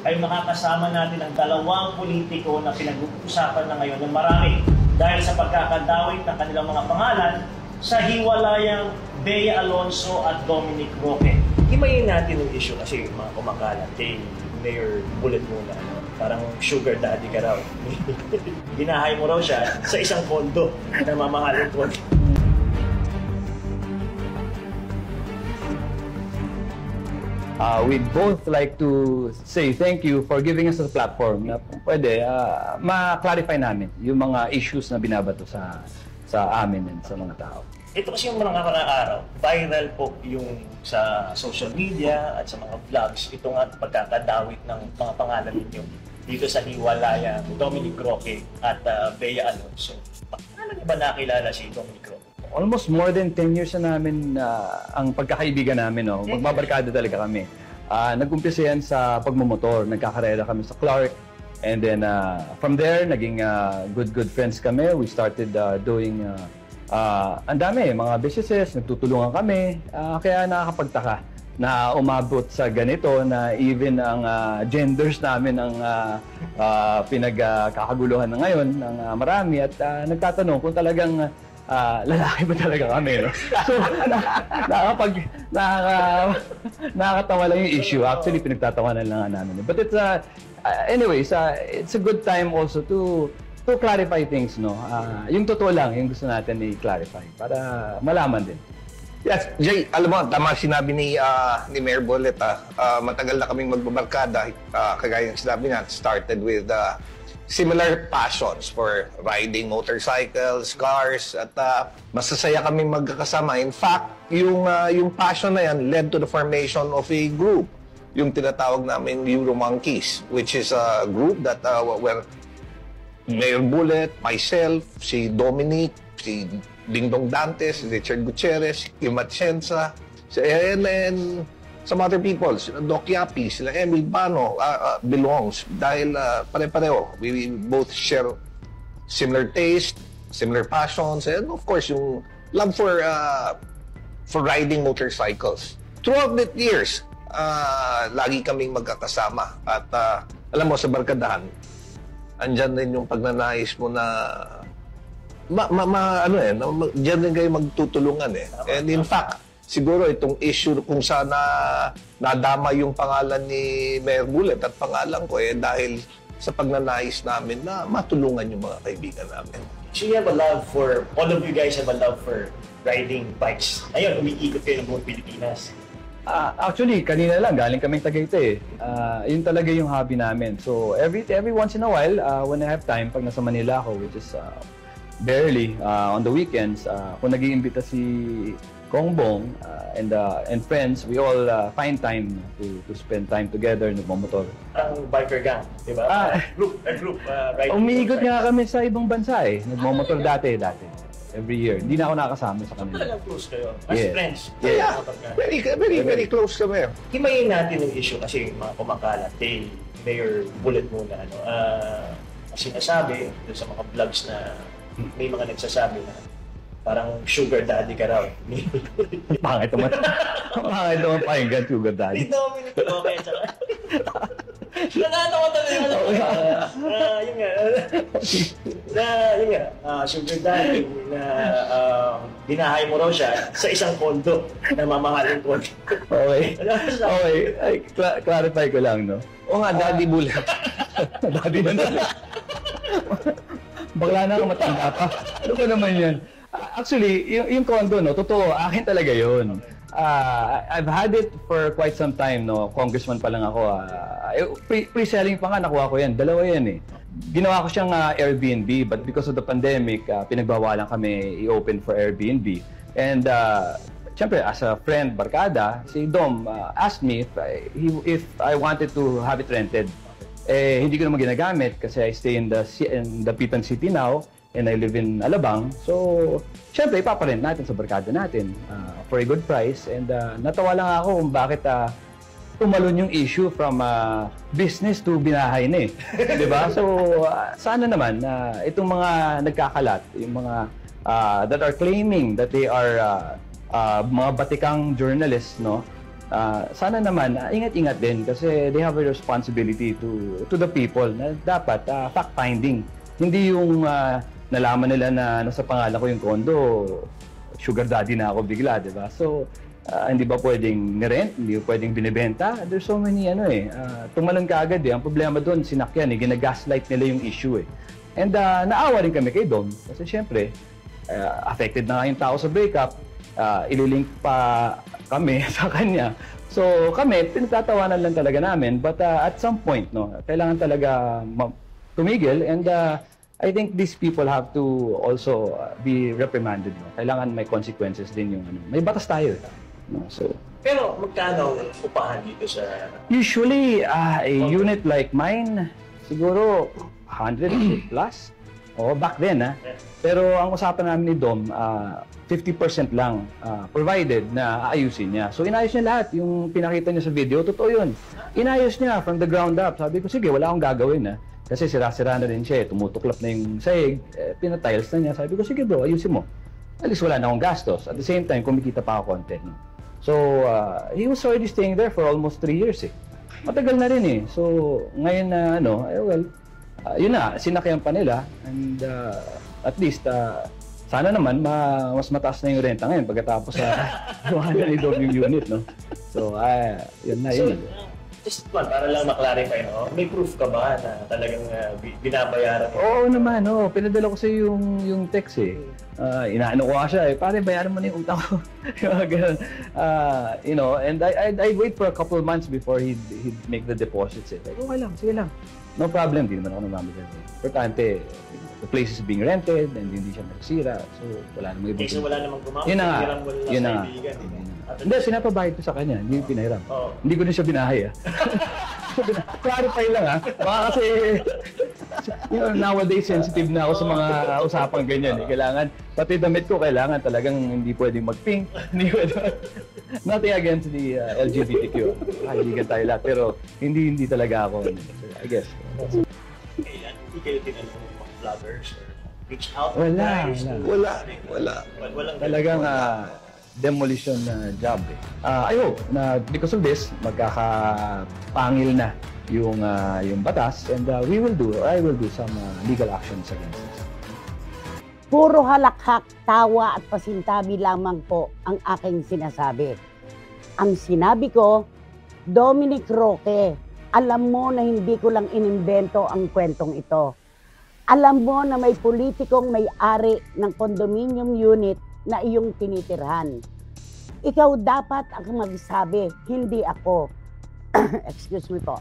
ay makakasama natin ang dalawang politiko na pinag-uusapan na ngayon ng marami dahil sa pagkakadawit ng kanilang mga pangalan sa hiwalayang Bea Alonzo at Dominic Roque. Himayin natin yung issue kasi mga kumakalat kay Mayor Bullet muna. Parang sugar daddy ka raw. Ginahay mo raw siya sa isang kondo na mamahalin ko. We'd both like to say thank you for giving us a platform na pwede ma-clarify namin yung mga issues na binabato sa amin and sa mga tao. Ito kasi yung mga araw, viral po yung sa social media at sa mga vlogs. Ito nga pagkakadawit ng mga pangalan ninyo dito sa hiwalayan Dominic Roque at Bea Alonzo. Paano niyo ba nakilala si Dominic Roque? Almost more than 10 years na namin ang pagkakaibigan namin. No? Magbabarkada talaga kami. Nag-umpisa yan sa pagmumotor. Nagkakarera kami sa Clark. And then from there, naging good friends kami. We started doing ang dami, mga businesses, nagtutulungan kami. Kaya nakakapagtaka na umabot sa ganito na even ang genders namin ang pinagkakaguluhan na ngayon ng marami. At nagtatanong kung talagang lalaki ba talaga kami, no? So, nakakatawa lang yung issue. Actually, pinagtatawanan lang namin. But it's, anyways, it's a good time also to clarify things, no? Yung totoo lang, yung gusto natin i-clarify para malaman din. Yes, Jay, alam mo, tama sinabi ni Mayor Bullet, matagal na kaming magbabarkada, kagaya ng sinabi niya, started with similar passions for riding motorcycles, cars, at masasaya kaming magkakasama. In fact, yung passion na yan led to the formation of a group, yung tinatawag namin Euro Monkeys, which is a group that where Mayor Bullet, myself, si Dominic, si Dingdong Dantes, si Richard Gutierrez, Kim Atienza, and some other people, sila Doc Yapi, sila Emil Bano, belongs. Dahil pare-pareho, we both share similar taste, similar passions, and of course, yung love for riding motorcycles. Throughout the years, lagi kaming magkakasama. At alam mo, sa barkadahan, andyan din yung pagnanais mo na diyan din kayo magtutulungan eh. And in fact, siguro itong issue kung saan nadama yung pangalan ni Mayor Bullet at pangalan ko dahil sa pagnanais namin na matulungan yung mga kaibigan namin. So you have a love for, all of you guys have a love for riding bikes. Ayun, umiikot kayo ng buong Pilipinas. Actually, kanina lang, galing kaming Tagaytay. Yun talaga yung hobby namin. So every once in a while, when I have time, pag nasa Manila ako, which is barely, on the weekends, kung nag-iimbita si Kongbong and friends, we all find time to spend time together, nagmamotor. Ang biker gang, di ba? Group riding. Umiikot nga kami sa ibang bansa eh. Nagmamotor dati. Every year. Hindi na ako nakasama sa kanila. Talagang close kayo. As friends. Yeah. Very close kami. Himayin natin yung issue kasi mga kumakalat. Mayor Bullet muna. Sinasabi sa mga vlogs na may mga nagsasabi na parang sugar daddy ka raw. Pangit naman. Pangit naman pakinggan, sugar daddy. Hindi Dominic Roque. Nakatawa talaga yun nga. Sugar daddy na dinahay mo raw siya sa isang kondo na mamahalin kondo. Okay. Ay, clarify ko lang, no? O nga, Daddy Bullet. Daddy na naman. Bakla na ako matanda pa. Ano ba naman yan? Actually, yung condo, no, totoo, akin talaga yun. I've had it for quite some time, no. Congressman pa lang ako. Pre-selling pa nga, nakuha ko yan. Dalawa yan eh. Ginawa ko siyang Airbnb, but because of the pandemic, pinagbawalan kami i-open for Airbnb. And siyempre, as a friend, barkada, si Dom asked me if I wanted to have it rented. Hindi ko naman ginagamit kasi I stay in the Pitan City now. And I live in Alabang. So, syempre, ipaparent natin sa barkada natin for a good price. And natawa lang ako kung bakit tumalon yung issue from business to binahay na eh. Diba? So, sana naman itong mga nagkakalat, yung mga that are claiming that they are mga batikang journalists, no? sana naman ingat-ingat din kasi they have a responsibility to the people na dapat fact-finding. Hindi yung nalaman nila na nasa pangalan ko yung kondo, sugar daddy na ako bigla, di ba? So, hindi ba pwedeng nirent? Hindi ba pwedeng binibenta? There's so many tumalon ka agad eh. Ang problema doon, sinakyan ginagaslight nila yung issue eh. And naawa rin kami kay Dom kasi syempre, affected na nga yung tao sa breakup, ililink pa kami sa kanya. So kami, pinagtatawanan lang talaga namin. But at some point, kailangan talaga tumigil. And I think these people have to also be reprimanded. Kailangan may consequences din yung may batas tayo. So, Pero magkano ang upahan dito sa... Usually, a unit like mine, siguro 100 plus. Back then. Pero ang usapan namin ni Dom, 50% lang provided na aayusin niya. So inayos niya lahat. Yung pinakita niya sa video, totoo yun. Inayos niya from the ground up. Sabi ko, sige, wala akong gagawin. Kasi sira-sira na rin siya. Tumutuklap na yung sahig. Pinatiles na niya. Sabi ko, sige bro, ayusin mo. At least wala na akong gastos. At the same time, kumikita pa ako konti. So, he was already staying there for almost 3 years. Matagal na rin eh. So, ngayon na yun na, sinakyan pa nila. And at least, sana naman mas mataas na yung renta ngayon pagkatapos gawanan ni Dom yung unit, no? So, yun na, yun. Just para lang ma-clarify, may proof ka ba na talagang binabayaran mo? Oo naman, pinadala ko sa yung text eh. Inaano ko siya eh, pare bayaran mo na yung utang ko. And I'd wait for a couple of months before he'd make the deposits eh. Okay lang, sige lang. No problem, di naman ako namamagal. Importante, the place is being rented and hindi siya nasira. So, wala namang ibang... Kasi wala namang gumamit. Yun na nga. Yun na nga. Hindi, sinapabayad ko sa kanya. Hindi yung pinahiram. Hindi ko na siya binahay Clarify lang Baka kasi, nowadays sensitive na ako sa mga usapang ganyan. Kailangan, pati damit ko, kailangan talagang hindi pwedeng mag-pink. Hindi pwedeng... Nothing against the LGBTQ. Kaibigan tayo lahat. Pero hindi talaga ako. I guess. Hindi kayo tinanong mga vloggers or reach out? Wala. Talagang demolition na job eh. I hope na because of this, magkakapangil na yung batas and I will do some legal actions against this. Puro halakhak, tawa at pasintabi lamang po ang aking sinasabi. Ang sinabi ko, Dominic Roque, alam mo na hindi ko lang inimbento ang kwentong ito. Alam mo na may politikong may-ari ng condominium unit na iyong tinitirhan. Ikaw dapat ang magsabi, hindi ako. Excuse me po.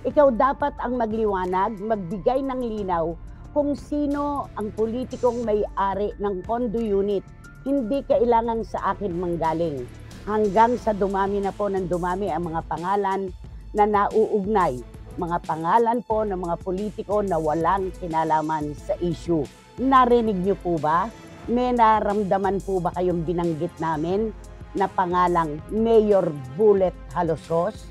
Ikaw dapat ang magliwanag, magbigay ng linaw kung sino ang politikong may-ari ng condo unit. Hindi kailangan sa akin manggaling. Hanggang sa dumami na po ng dumami ang mga pangalan na nauugnay. Mga pangalan po ng mga politiko na walang kinalaman sa issue. Narinig niyo po ba? May naramdaman po ba kayong binanggit namin na pangalang Mayor Bullet Halosos?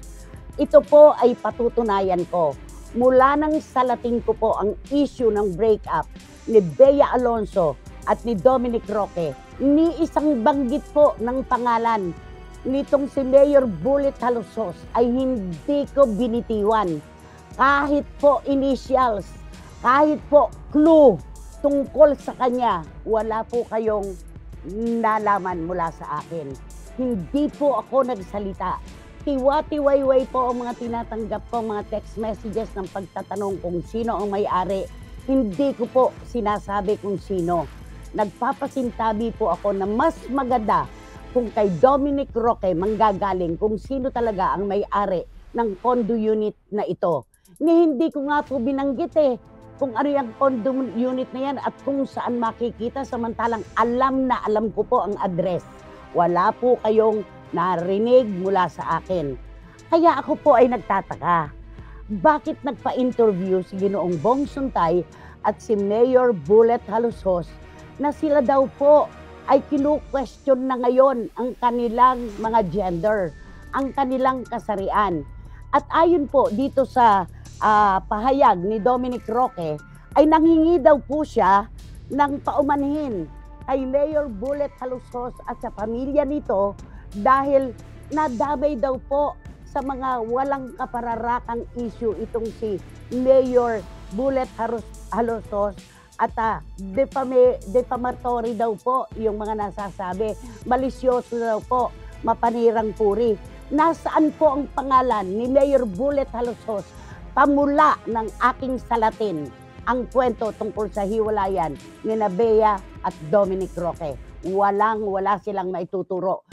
Ito po ay patutunayan ko. Mula nang salatin ko po ang issue ng breakup ni Bea Alonso at ni Dominic Roque, ni isang banggit po ng pangalan nitong si Mayor Bullet Halosos ay hindi ko binitiwan. Kahit po initials, kahit po clue tungkol sa kanya, wala po kayong nalaman mula sa akin. Hindi po ako nagsalita. Tiwa-tiwayway po ang mga tinatanggap ko, mga text messages ng pagtatanong kung sino ang may-ari. Hindi ko po sinasabi kung sino. Nagpapasintabi po ako na mas maganda kung kay Dominic Roque manggagaling kung sino talaga ang may-ari ng condo unit na ito. Hindi ko nga po binanggit kung ano yung condo unit na yan at kung saan makikita, samantalang alam na alam ko po ang address. Wala po kayong narinig mula sa akin. Kaya ako po ay nagtataka. Bakit nagpa-interview si Ginoong Bong Suntay at si Mayor Bullet Halosos na sila daw po ay kinu-question na ngayon ang kanilang mga gender, ang kanilang kasarian. At ayon po dito sa pahayag ni Dominic Roque, ay nanghingi daw po siya ng paumanhin kay Mayor Bullet Halosos at sa pamilya nito dahil nadamay daw po sa mga walang kapararakang issue itong si Mayor Bullet Halosos at defamatory daw po yung mga nasasabi. Malisyoso daw po, mapanirang puri. Nasaan po ang pangalan ni Mayor Bullet Halosos? Pamula ng aking salatin ang kwento tungkol sa hiwalayan ni Bea at Dominic Roque. Wala silang maituturo.